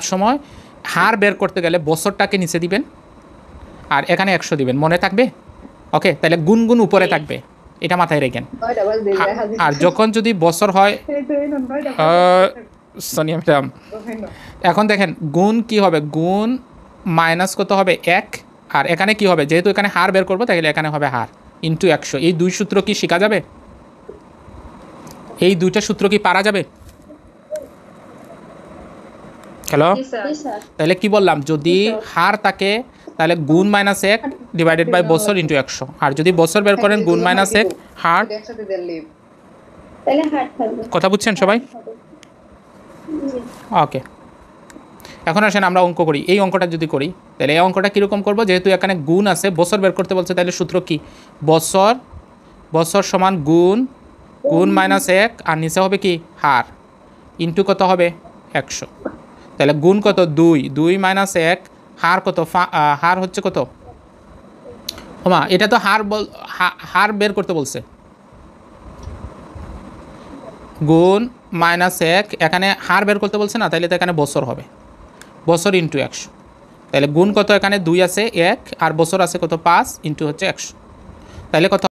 সবসময় হার বের করতে গেলে বছরটাকে নিচে দিবেন আর এখানে 100 দিবেন, মনে থাকবে? ওকে, তাহলে গুণ গুণ উপরে থাকবে, এটা মাথায় রেখেন। আর যখন যদি বছর হয় সোনিয়া ম্যাডাম, এখন দেখেন গুণ কি হবে, গুণ মাইনাস কত হবে 1, আর এখানে কি হবে, যেহেতু এখানে হার বের করবো তাহলে এখানে হবে হার ইন্টু 100। এই দুই সূত্র কি শেখা যাবে? এই দুইটা সূত্র কি পারা যাবে? হ্যালো, তাহলে কি বললাম, যদি হার থাকে তাহলে গুণ -1 ডিভাইডেড বাই বছর ইন্টু 100, আর যদি বছর বের করেন গুণ -1 হার। কথা বুঝছেন সবাই? ওকে, এখন আসেন আমরা অঙ্ক করি। এই অঙ্কটা যদি করি তাহলে এই অঙ্কটা কীরকম করবো, যেহেতু এখানে গুণ আছে, বছর বের করতে বলছে, তাহলে সূত্র কি, বছর বছর সমান গুণ গুণ -1 আর নিচে হবে কি হার ইন্টু কত হবে 100। তাহলে গুণ কত 2, 2 - 1, হার কত, হার হচ্ছে কত, ওমা এটা তো হার বের করতে বলছে, গুণ -1, এখানে হার বের করতে বলছে না, তাহলে তো এখানে বছর হবে, বছর ইন্টু 100। তাহলে গুণ কত, এখানে 2 আছে 1, আর বছর আছে কত 5, ইন্টু হচ্ছে 100, তাহলে কত